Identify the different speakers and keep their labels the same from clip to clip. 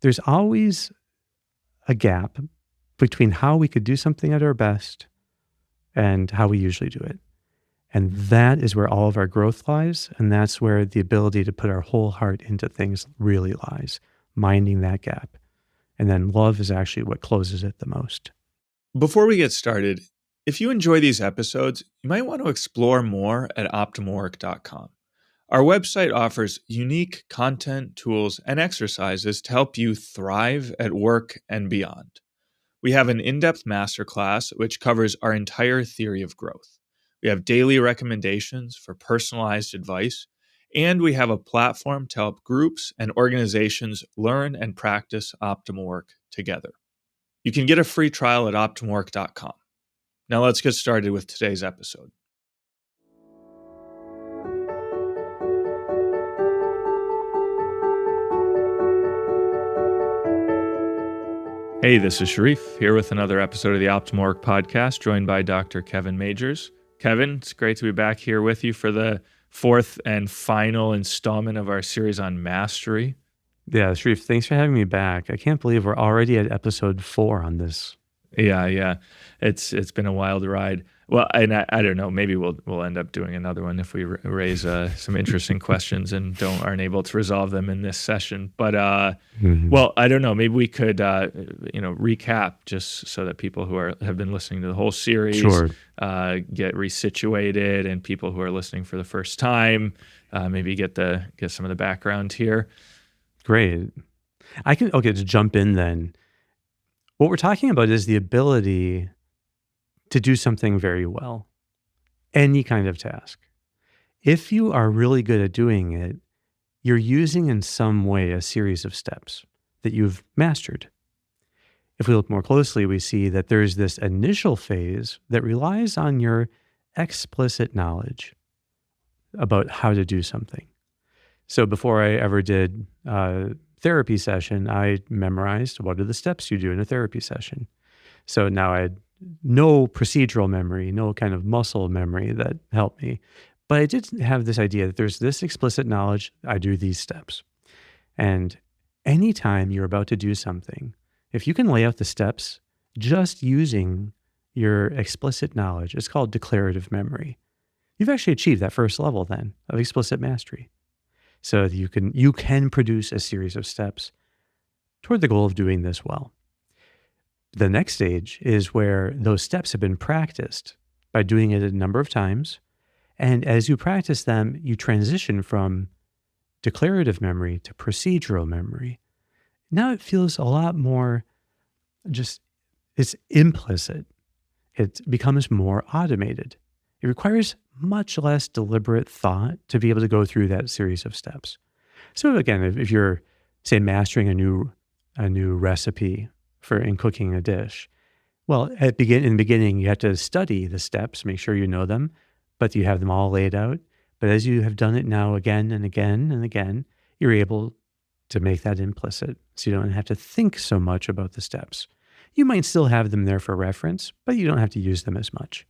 Speaker 1: there's always a gap between how we could do something at our best and how we usually do it. And that is where all of our growth lies. And that's where the ability to put our whole heart into things really lies, minding that gap. And then love is actually what closes it the most.
Speaker 2: Before we get started, if you enjoy these episodes, you might want to explore more at OptimalWork.com. Our website offers unique content, tools, and exercises to help you thrive at work and beyond. We have an in-depth masterclass which covers our entire theory of growth. We have daily recommendations for personalized advice, and we have a platform to help groups and organizations learn and practice optimal work together. You can get a free trial at OptimalWork.com. Now let's get started with today's episode. Hey, this is Sharif, here with another episode of the Optimal Work podcast, joined by Dr. Kevin Majeres. Kevin, it's great to be back here with you for the fourth and final installment of our series on mastery.
Speaker 1: Yeah, Sharif, thanks for having me back. I can't believe we're already at episode 4 on this.
Speaker 2: Yeah. It's been a wild ride. Well, and I don't know, maybe we'll end up doing another one if we raise some interesting questions and aren't able to resolve them in this session. But well, I don't know, maybe we could recap just so that people who have been listening to the whole series get resituated, and people who are listening for the first time maybe get some of the background here.
Speaker 1: Great. To jump in then. What we're talking about is the ability to do something very well, any kind of task. If you are really good at doing it, you're using in some way a series of steps that you've mastered. If we look more closely, we see that there's this initial phase that relies on your explicit knowledge about how to do something. So before I ever did a therapy session, I memorized what are the steps you do in a therapy session. So now I had no procedural memory, no kind of muscle memory that helped me. But I did have this idea that there's this explicit knowledge, I do these steps. And anytime you're about to do something, if you can lay out the steps just using your explicit knowledge, it's called declarative memory. You've actually achieved that first level then of explicit mastery. So you can produce a series of steps toward the goal of doing this well. The next stage is where those steps have been practiced by doing it a number of times. And as you practice them, you transition from declarative memory to procedural memory. Now it feels a lot more it's implicit. It becomes more automated. It requires much less deliberate thought to be able to go through that series of steps. So again, if you're, say, mastering a new recipe in cooking a dish, well, in the beginning, you have to study the steps, make sure you know them, but you have them all laid out. But as you have done it now again and again and again, you're able to make that implicit, so you don't have to think so much about the steps. You might still have them there for reference, but you don't have to use them as much.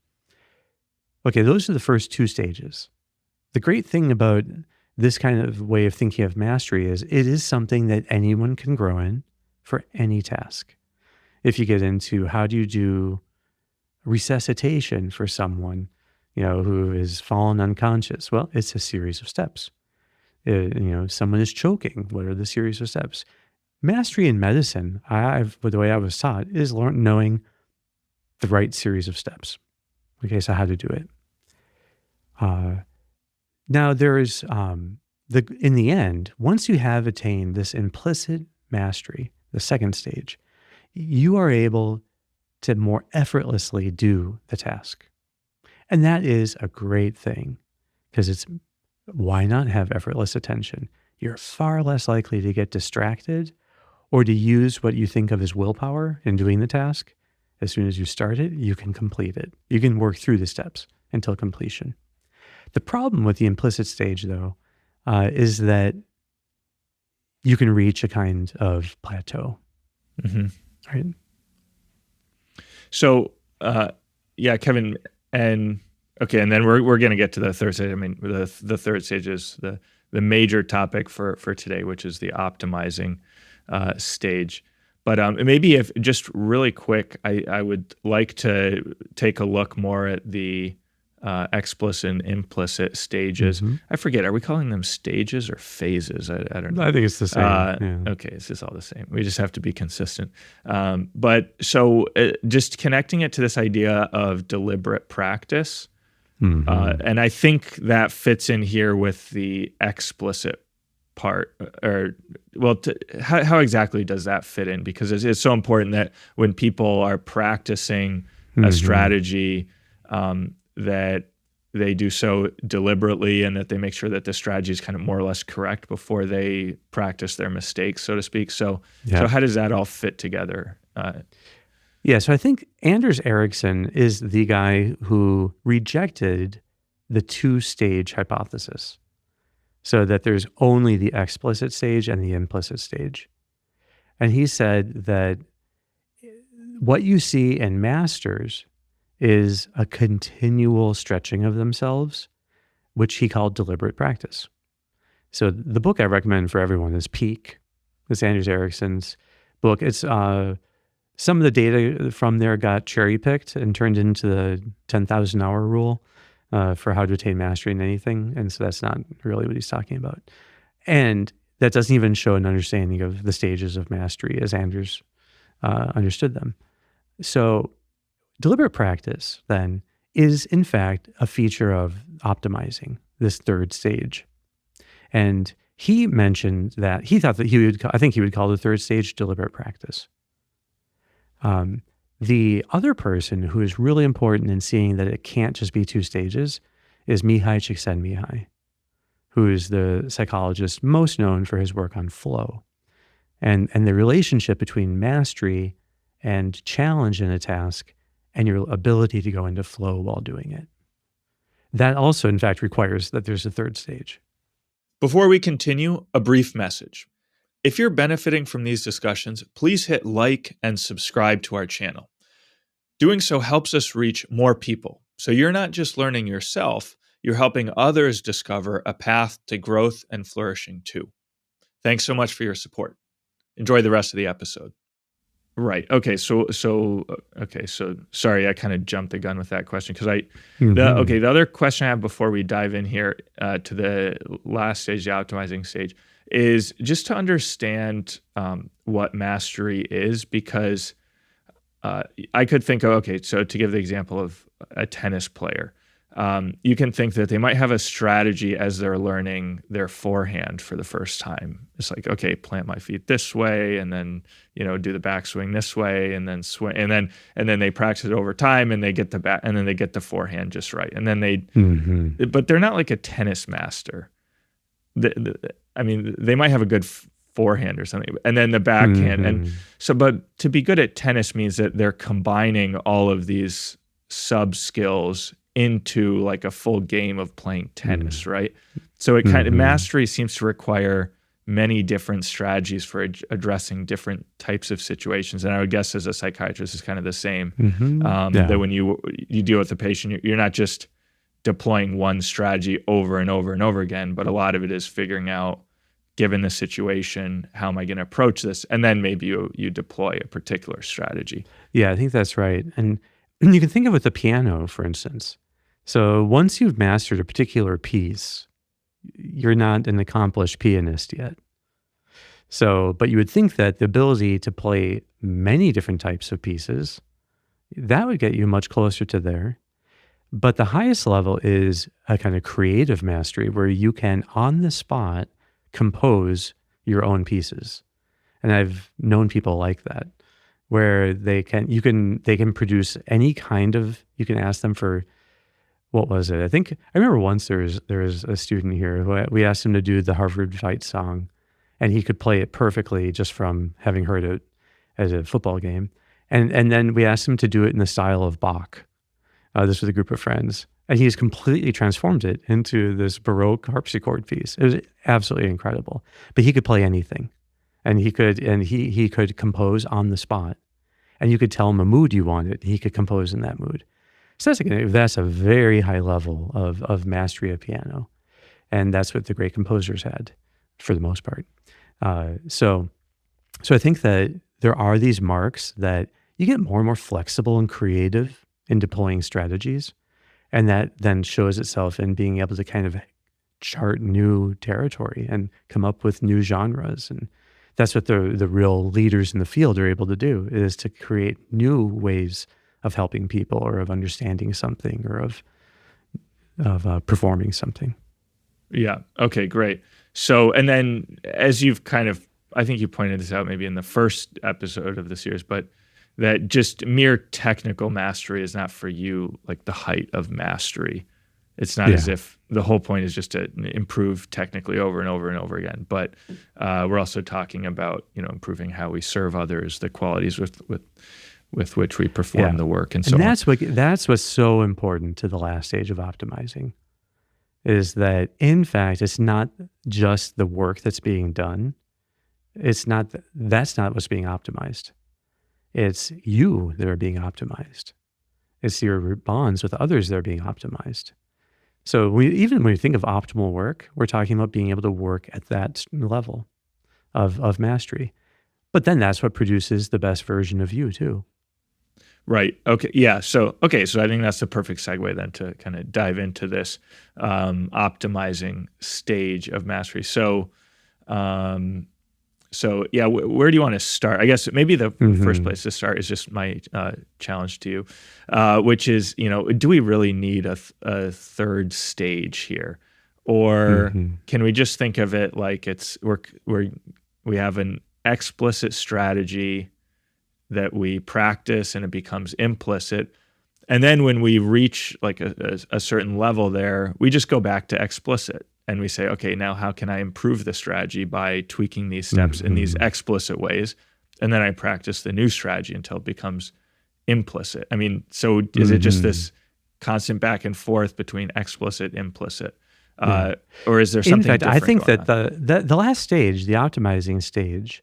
Speaker 1: Okay, those are the first 2 stages. The great thing about this kind of way of thinking of mastery is it is something that anyone can grow in for any task. If you get into how do you do resuscitation for someone, who is fallen unconscious, well, it's a series of steps. Someone is choking, what are the series of steps? Mastery in medicine, the way I was taught, is knowing the right series of steps. Okay, so how to do it. Now there's, in the end, once you have attained this implicit mastery, the second stage, you are able to more effortlessly do the task. And that is a great thing, because why not have effortless attention? You're far less likely to get distracted or to use what you think of as willpower in doing the task. As soon as you start it, you can complete it. You can work through the steps until completion. The problem with the implicit stage, though, is that you can reach a kind of plateau.
Speaker 2: Mm-hmm.
Speaker 1: Right?
Speaker 2: So, Kevin, and then we're going to get to the third stage. I mean, the third stage is the major topic for today, which is the optimizing stage. But maybe if just really quick, I would like to take a look more at the explicit and implicit stages.
Speaker 1: Hmm.
Speaker 2: I forget, are we calling them stages or phases? I don't know.
Speaker 1: I think it's the same. Yeah.
Speaker 2: Okay, it's just all the same. We just have to be consistent. But so just connecting it to this idea of deliberate practice,
Speaker 1: Hmm.
Speaker 2: and I think that fits in here with the explicit part, or well, how exactly does that fit in? Because it's so important that when people are practicing a
Speaker 1: Hmm.
Speaker 2: strategy, that they do so deliberately and that they make sure that the strategy is kind of more or less correct before they practice their mistakes, so to speak. So
Speaker 1: Yeah.
Speaker 2: how does that all fit together?
Speaker 1: Yeah. So I think Anders Ericsson is the guy who rejected the two-stage hypothesis, so that there's only the explicit stage and the implicit stage. And he said that what you see in masters is a continual stretching of themselves, which he called deliberate practice. So the book I recommend for everyone is Peak. It's Anders Ericsson's book. It's some of the data from there got cherry picked and turned into the 10,000 hour rule for how to attain mastery in anything. And so that's not really what he's talking about. And that doesn't even show an understanding of the stages of mastery as Anders understood them. So deliberate practice then is in fact a feature of optimizing this third stage. And he mentioned that he thought that I think he would call the third stage deliberate practice. The other person who is really important in seeing that it can't just be two stages is Mihai Csikszentmihalyi, who is the psychologist most known for his work on flow and the relationship between mastery and challenge in a task and your ability to go into flow while doing it. That also, in fact, requires that there's a third stage.
Speaker 2: Before we continue, a brief message. If you're benefiting from these discussions, please hit like and subscribe to our channel. Doing so helps us reach more people. So you're not just learning yourself, you're helping others discover a path to growth and flourishing too. Thanks so much for your support. Enjoy the rest of the episode. Right. Okay. So sorry, I kind of jumped the gun with that question because
Speaker 1: Mm-hmm.
Speaker 2: the other question I have before we dive in here to the last stage, the optimizing stage, is just to understand what mastery is, because I could think of, okay, so to give the example of a tennis player, you can think that they might have a strategy as they're learning their forehand for the first time. It's like, okay, plant my feet this way, and then do the backswing this way, and then swing, and then they practice it over time, and they get the back, and then they get the forehand just right, and then
Speaker 1: Mm-hmm.
Speaker 2: but they're not like a tennis master. I mean, they might have a good forehand or something, and then the backhand, and
Speaker 1: Mm-hmm.
Speaker 2: so, but to be good at tennis means that they're combining all of these sub skills into like a full game of playing tennis, right? So it kind of
Speaker 1: Mm-hmm.
Speaker 2: mastery seems to require many different strategies for addressing different types of situations. And I would guess as a psychiatrist, it's kind of the same.
Speaker 1: Mm-hmm.
Speaker 2: That
Speaker 1: Yeah.
Speaker 2: when you deal with a patient, you're not just deploying one strategy over and over and over again, but a lot of it is figuring out, given the situation, how am I going to approach this? And then maybe you deploy a particular strategy.
Speaker 1: Yeah, I think that's right. And you can think of it with the piano, for instance. So once you've mastered a particular piece, you're not an accomplished pianist yet. So, but you would think that the ability to play many different types of pieces, that would get you much closer to there. But the highest level is a kind of creative mastery where you can, on the spot, compose your own pieces. And I've known people like that, where they can produce any kind of, you can ask them for, what was it? I remember once there was a student here who we asked him to do the Harvard Fight song, and he could play it perfectly just from having heard it at a football game. And then we asked him to do it in the style of Bach. This was a group of friends, and he's completely transformed it into this Baroque harpsichord piece. It was absolutely incredible. But he could play anything, and he could compose on the spot, and you could tell him a mood you wanted. He could compose in that mood. So that's a very high level of mastery of piano, and that's what the great composers had, for the most part. So So I think that there are these marks that you get more and more flexible and creative in deploying strategies. And that then shows itself in being able to kind of chart new territory and come up with new genres. And that's what the real leaders in the field are able to do, is to create new ways of helping people or of understanding something or of performing something.
Speaker 2: Yeah. Okay, great. So, and then as you've kind of, I think you pointed this out maybe in the first episode of the series, but that just mere technical mastery is not for you like the height of mastery. It's not as
Speaker 1: Yeah.
Speaker 2: if the whole point is just to improve technically over and over and over again. But we're also talking about, improving how we serve others, the qualities with which we perform
Speaker 1: Yeah.
Speaker 2: the work, and so
Speaker 1: And
Speaker 2: on.
Speaker 1: that's what's so important to the last stage of optimizing, is that in fact it's not just the work that's being done. That's not what's being optimized. It's you that are being optimized. It's your bonds with others that are being optimized. So even when we think of optimal work, we're talking about being able to work at that level of mastery. But then that's what produces the best version of you too.
Speaker 2: Right. Okay. Yeah. So, okay. So I think that's the perfect segue then to kind of dive into this optimizing stage of mastery. Um, so yeah, where do you want to start? I guess maybe the first
Speaker 1: Hmm.
Speaker 2: place to start is just my challenge to you, which is, do we really need a third stage here, or
Speaker 1: Hmm.
Speaker 2: can we just think of it like we have an explicit strategy that we practice and it becomes implicit. And then when we reach like a certain level there, we just go back to explicit and we say, okay, now how can I improve the strategy by tweaking these steps in these
Speaker 1: Hmm.
Speaker 2: explicit ways? And then I practice the new strategy until it becomes implicit. I mean, so is it just
Speaker 1: Hmm.
Speaker 2: this constant back and forth between explicit, implicit?
Speaker 1: Yeah.
Speaker 2: Or is there
Speaker 1: In
Speaker 2: something
Speaker 1: fact, I
Speaker 2: different
Speaker 1: think
Speaker 2: going
Speaker 1: that
Speaker 2: on?
Speaker 1: the last stage, the optimizing stage,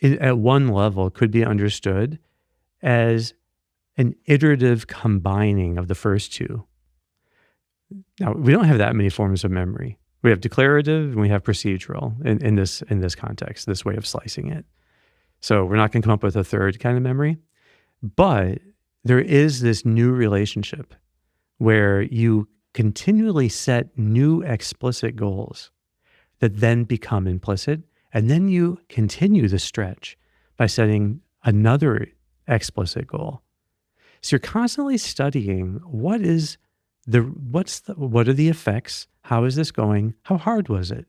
Speaker 1: at one level could be understood as an iterative combining of the first two. Now, we don't have that many forms of memory. We have declarative and we have procedural in this context, this way of slicing it. So we're not going to come up with a third kind of memory, but there is this new relationship where you continually set new explicit goals that then become implicit, and then you continue the stretch by setting another explicit goal. So you're constantly studying what are the effects? How is this going? How hard was it?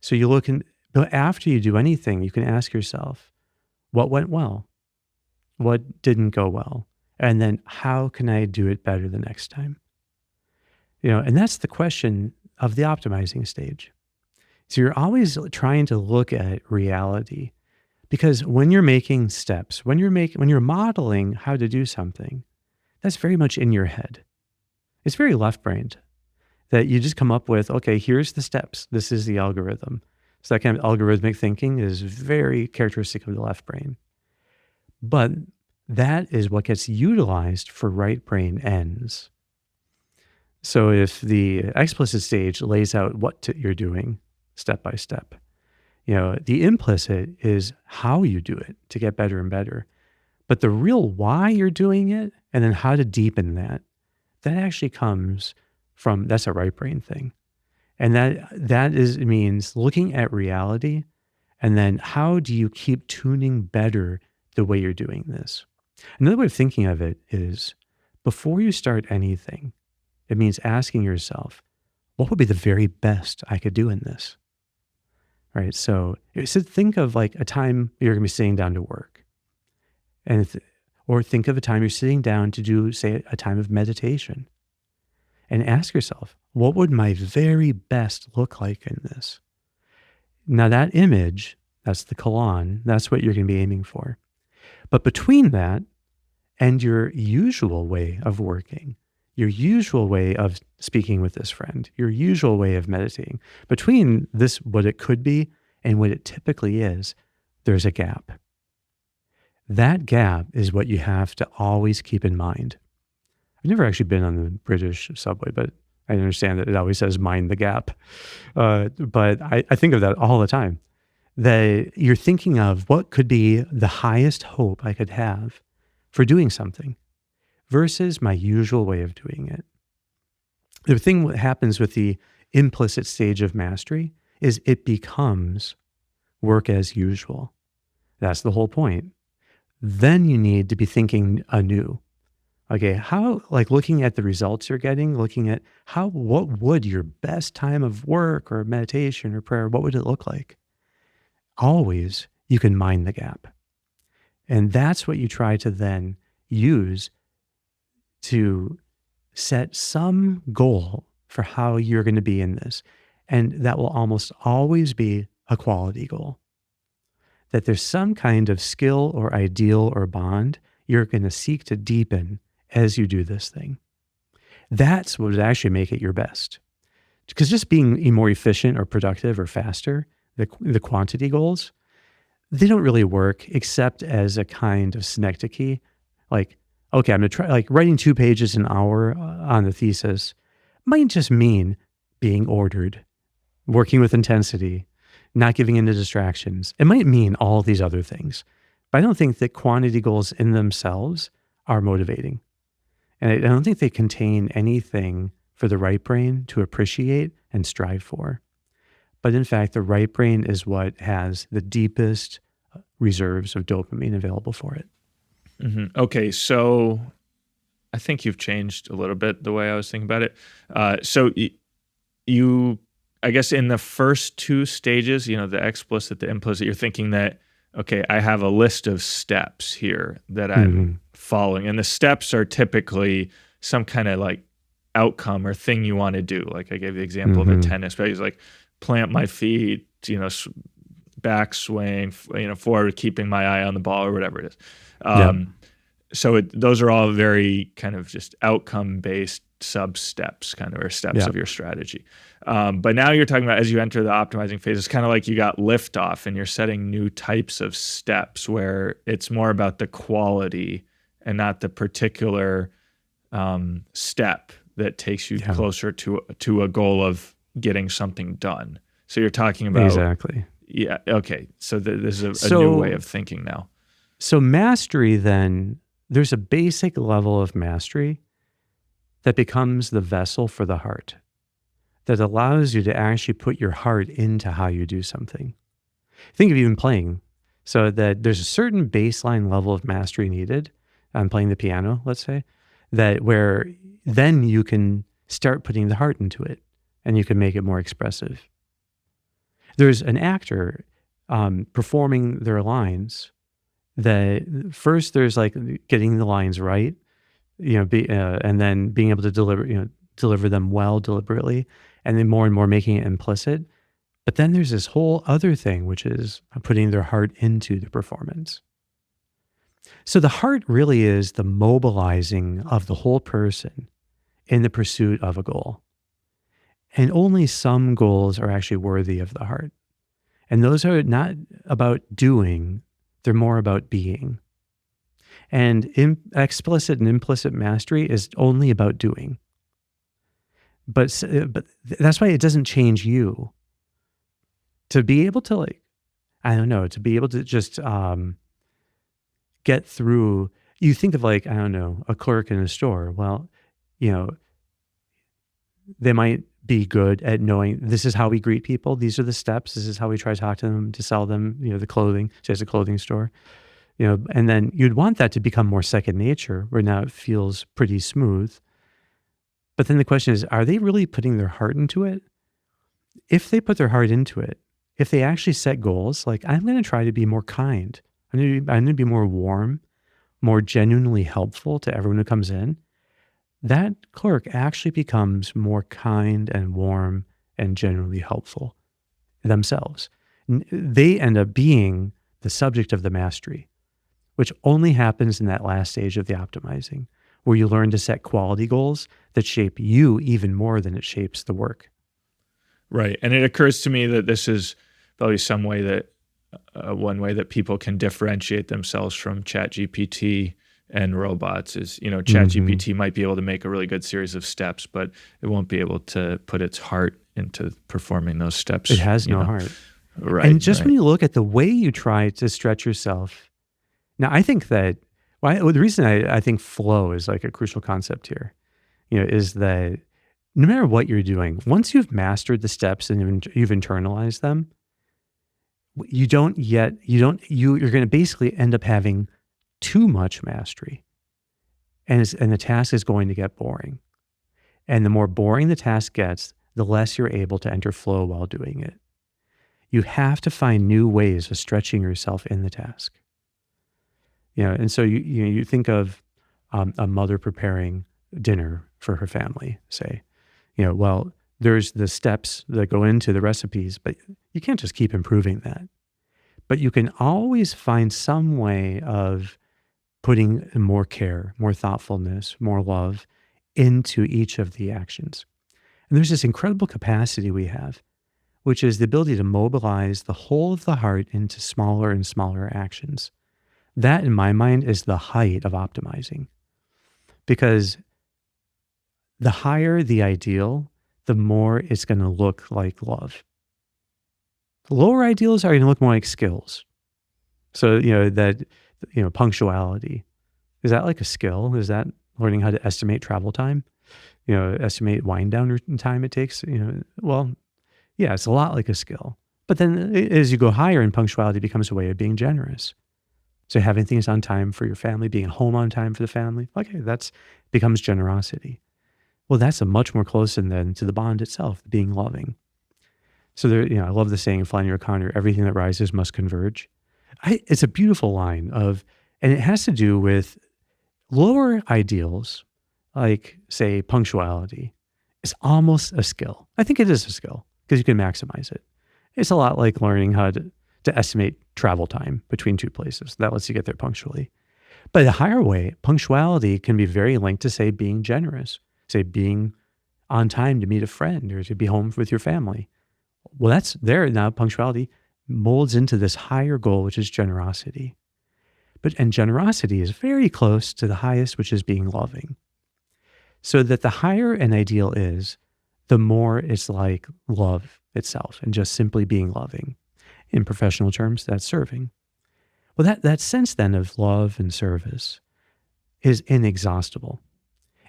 Speaker 1: So you look in, but after you do anything, you can ask yourself, what went well? What didn't go well? And then how can I do it better the next time? And that's the question of the optimizing stage. So you're always trying to look at reality, because when you're making steps, when you're modeling how to do something, that's very much in your head. It's very left-brained, that you just come up with, okay, here's the steps. This is the algorithm. So that kind of algorithmic thinking is very characteristic of the left brain. But that is what gets utilized for right brain ends. So if the explicit stage lays out you're doing step by step, the implicit is how you do it to get better and better. But the real why you're doing it and then how to deepen that actually comes from, that's a right brain thing. And it means looking at reality and then how do you keep tuning better the way you're doing this. Another way of thinking of it is, before you start anything, it means asking yourself, what would be the very best I could do in this? Right. So think of like a time you're going to be sitting down to work, or think of a time you're sitting down to do, say, a time of meditation, and ask yourself, what would my very best look like in this? Now, that image, that's the koan, that's what you're going to be aiming for. But between that and your usual way of working, your usual way of speaking with this friend, your usual way of meditating, between this, what it could be, and what it typically is, there's a gap. That gap is what you have to always keep in mind. I've never actually been on the British subway, but I understand that it always says mind the gap. But I think of that all the time. that you're thinking of what could be the highest hope I could have for doing something versus my usual way of doing it. The thing that happens with the implicit stage of mastery is it becomes work as usual. That's the whole point. Then you need to be thinking anew. Okay, how, like looking at the results you're getting, looking at what would your best time of work or meditation or prayer, what would it look like? Always you can mind the gap. And that's what you try to then use to set some goal for how you're going to be in this. And that will almost always be a quality goal. That there's some kind of skill or ideal or bond you're going to seek to deepen as you do this thing. That's what would actually make it your best. Because just being more efficient or productive or faster, the quantity goals, they don't really work except as a kind of synecdoche. Like, okay, I'm going to try, like writing 2 pages an hour on the thesis might just mean being ordered, working with intensity, not giving in to distractions. It might mean all these other things. But I don't think that quantity goals in themselves are motivating. And I don't think they contain anything for the right brain to appreciate and strive for. But in fact, the right brain is what has the deepest reserves of dopamine available for it.
Speaker 2: Mm-hmm. Okay, so I think you've changed a little bit the way I was thinking about it. So you, I guess in the first 2 stages, the explicit, the implicit, you're thinking that, okay, I have a list of steps here that I'm following. And the steps are typically some kind of like outcome or thing you want to do. Like I gave the example of the tennis, but he's like, plant my feet, back swing, forward, keeping my eye on the ball or whatever it is. So those are all very kind of just outcome-based sub-steps kind of, or steps of your strategy. But now you're talking about as you enter the optimizing phase, it's kind of like you got liftoff and you're setting new types of steps where it's more about the quality and not the particular step that takes you closer to a goal of getting something done. So you're talking about...
Speaker 1: Exactly.
Speaker 2: Yeah, okay. So this is a new way of thinking now.
Speaker 1: So mastery then, there's a basic level of mastery that becomes the vessel for the heart, that allows you to actually put your heart into how you do something. Think of even playing, so that there's a certain baseline level of mastery needed. I'm playing the piano, let's say, that where then you can start putting the heart into it and you can make it more expressive. There's an actor performing their lines that first there's like getting the lines right, and then being able to deliver them well, deliberately, and then more and more making it implicit. But then there's this whole other thing, which is putting their heart into the performance. So the heart really is the mobilizing of the whole person in the pursuit of a goal. And only some goals are actually worthy of the heart. And those are not about doing, they're more about being. And explicit and implicit mastery is only about doing. But that's why it doesn't change you. To be able to to be able to just get through, you think of a clerk in a store. Well, they might be good at knowing this is how we greet people. These are the steps. This is how we try to talk to them, to sell them, the clothing, so it's a clothing store. And then you'd want that to become more second nature, where now it feels pretty smooth. But then the question is, are they really putting their heart into it? If they put their heart into it, if they actually set goals, like I'm going to try to be more kind, I'm going to be more warm, more genuinely helpful to everyone who comes in, that clerk actually becomes more kind and warm and genuinely helpful themselves. They end up being the subject of the mastery, which only happens in that last stage of the optimizing, where you learn to set quality goals that shape you even more than it shapes the work.
Speaker 2: Right. And it occurs to me that this is probably some way that one way that people can differentiate themselves from ChatGPT and robots is, ChatGPT might be able to make a really good series of steps, but it won't be able to put its heart into performing those steps.
Speaker 1: It has no heart.
Speaker 2: Right,
Speaker 1: And just when
Speaker 2: right.
Speaker 1: you look at the way you try to stretch yourself, now I think that the reason I think flow is like a crucial concept here, is that no matter what you're doing, once you've mastered the steps and you've internalized them, you're going to basically end up having too much mastery, and the task is going to get boring. And the more boring the task gets, the less you're able to enter flow while doing it. You have to find new ways of stretching yourself in the task. And so you think of a mother preparing dinner for her family, say. Well, there's the steps that go into the recipes, but you can't just keep improving that. But you can always find some way of putting more care, more thoughtfulness, more love into each of the actions. And there's this incredible capacity we have, which is the ability to mobilize the whole of the heart into smaller and smaller actions. That, in my mind, is the height of optimizing. Because the higher the ideal, the more it's going to look like love. The lower ideals are going to look more like skills. So, punctuality. Is that like a skill? Is that learning how to estimate travel time? Estimate wind down time it takes? Well, yeah, it's a lot like a skill. But then as you go higher and punctuality becomes a way of being generous. So having things on time for your family, being home on time for the family, okay, that's becomes generosity. Well, that's a much more closer than to the bond itself, being loving. So I love the saying, Flannery O'Connor, everything that rises must converge. It's a beautiful line and it has to do with lower ideals, like say punctuality, is almost a skill. I think it is a skill because you can maximize it. It's a lot like learning how to estimate travel time between two places. That lets you get there punctually. But a higher way, punctuality can be very linked to, say, being generous, say, being on time to meet a friend or to be home with your family. Well, that's there now. Punctuality molds into this higher goal, which is generosity. And generosity is very close to the highest, which is being loving. So that the higher an ideal is, the more it's like love itself and just simply being loving. In professional terms, that's serving. Well, that sense then of love and service is inexhaustible.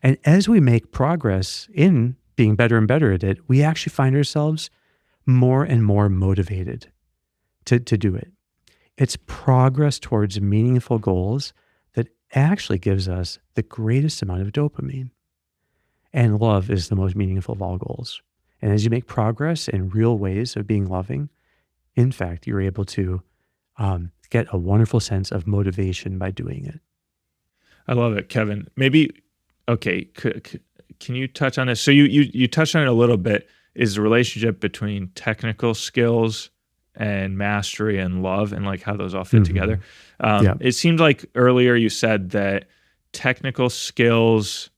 Speaker 1: And as we make progress in being better and better at it, we actually find ourselves more and more motivated to do it. It's progress towards meaningful goals that actually gives us the greatest amount of dopamine. And love is the most meaningful of all goals. And as you make progress in real ways of being loving, in fact, you're able to get a wonderful sense of motivation by doing it.
Speaker 2: I love it, Kevin. Maybe, okay, can you touch on this? So you touched on it a little bit, is the relationship between technical skills and mastery and love and like how those all fit together.
Speaker 1: Yeah.
Speaker 2: It seemed like earlier you said that technical skills,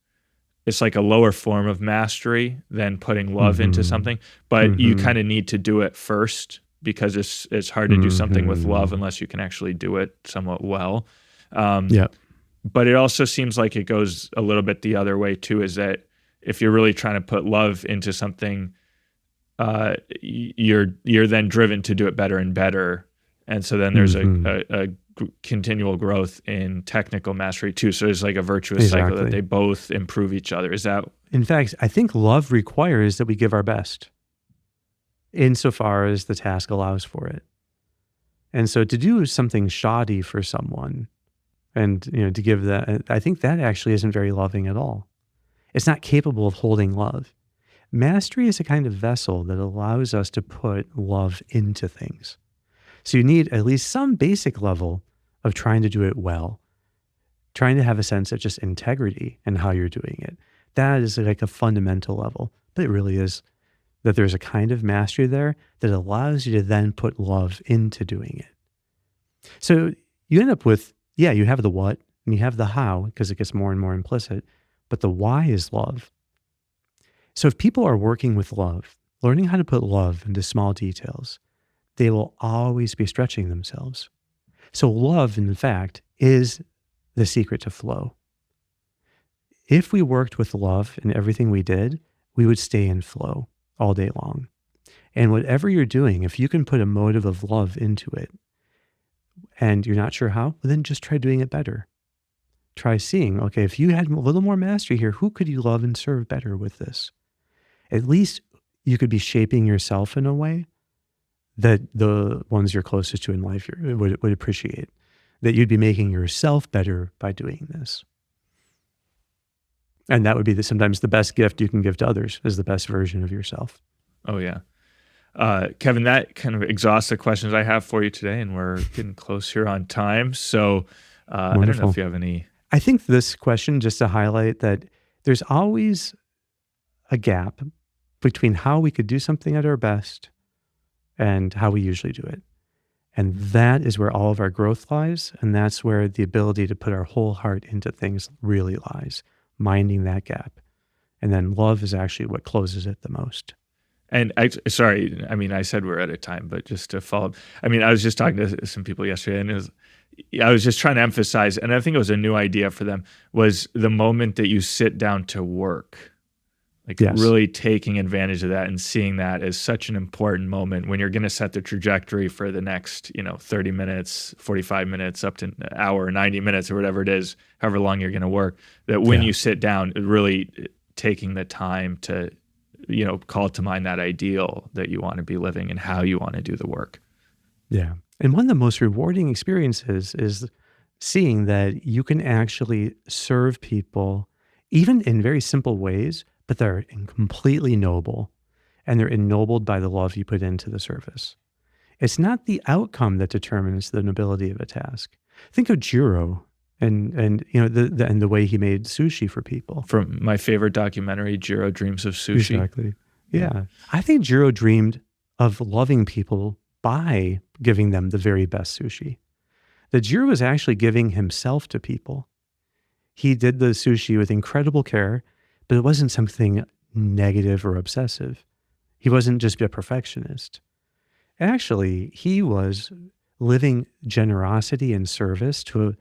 Speaker 2: it's like a lower form of mastery than putting love into something, but you kind of need to do it first because it's hard to do something with love unless you can actually do it somewhat well.
Speaker 1: Yeah.
Speaker 2: But it also seems like it goes a little bit the other way too, is that if you're really trying to put love into something, you're then driven to do it better and better. And so then there's a continual growth in technical mastery too. So there's like a virtuous cycle that they both improve each other. Is that?
Speaker 1: In fact, I think love requires that we give our best insofar as the task allows for it. And so to do something shoddy for someone and, to give that, I think that actually isn't very loving at all. It's not capable of holding love. Mastery is a kind of vessel that allows us to put love into things. So you need at least some basic level of trying to do it well, trying to have a sense of just integrity in how you're doing it. That is like a fundamental level, but it really is that there's a kind of mastery there that allows you to then put love into doing it. So you end up with, you have the what and you have the how because it gets more and more implicit, but the why is love. So if people are working with love, learning how to put love into small details, they will always be stretching themselves. So love, in fact, is the secret to flow. If we worked with love in everything we did, we would stay in flow all day long. And whatever you're doing, if you can put a motive of love into it and you're not sure how, well, then just try doing it better. Try seeing, okay, if you had a little more mastery here, who could you love and serve better with this? At least you could be shaping yourself in a way that the ones you're closest to in life would appreciate, that you'd be making yourself better by doing this. And that would be sometimes the best gift you can give to others is the best version of yourself.
Speaker 2: Oh, yeah. Kevin, that kind of exhausts the questions I have for you today, and we're getting close here on time. So I don't know if you have any.
Speaker 1: I think this question, just to highlight that there's always a gap between how we could do something at our best and how we usually do it. And that is where all of our growth lies. And that's where the ability to put our whole heart into things really lies, minding that gap. And then love is actually what closes it the most.
Speaker 2: And I said we're out of time, but just to follow up, I was just talking to some people yesterday, and I was just trying to emphasize, and I think it was a new idea for them, was the moment that you sit down to work. Really taking advantage of that and seeing that as such an important moment when you're going to set the trajectory for the next, 30 minutes, 45 minutes, up to an hour, 90 minutes or whatever it is, however long you're going to work, that when you sit down, really taking the time to, call to mind that ideal that you want to be living and how you want to do the work.
Speaker 1: Yeah. And one of the most rewarding experiences is seeing that you can actually serve people, even in very simple ways, but they're completely noble, and they're ennobled by the love you put into the service. It's not the outcome that determines the nobility of a task. Think of Jiro and the way he made sushi for people.
Speaker 2: From my favorite documentary, Jiro Dreams of Sushi.
Speaker 1: Exactly. Yeah. I think Jiro dreamed of loving people by giving them the very best sushi. That Jiro was actually giving himself to people. He did the sushi with incredible care, but it wasn't something negative or obsessive. He wasn't just a perfectionist. Actually, he was living generosity and service to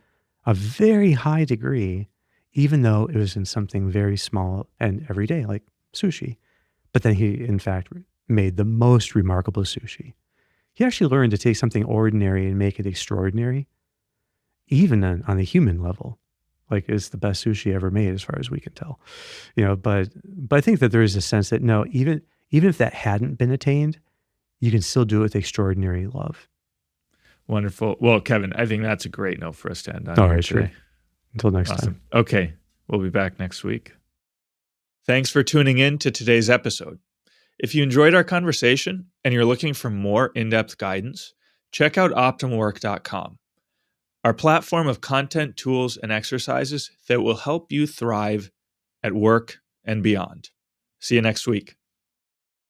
Speaker 1: a very high degree, even though it was in something very small and everyday, like sushi. But then he, in fact, made the most remarkable sushi. He actually learned to take something ordinary and make it extraordinary, even on a human level. Like, it's the best sushi ever made, as far as we can tell. But I think that there is a sense that no, even if that hadn't been attained, you can still do it with extraordinary love.
Speaker 2: Wonderful. Well, Kevin, I think that's a great note for us to end on.
Speaker 1: All right, sure. Until next time.
Speaker 2: Okay, we'll be back next week. Thanks for tuning in to today's episode. If you enjoyed our conversation and you're looking for more in-depth guidance, check out OptimalWork.com. Our platform of content, tools, and exercises that will help you thrive at work and beyond. See you next week.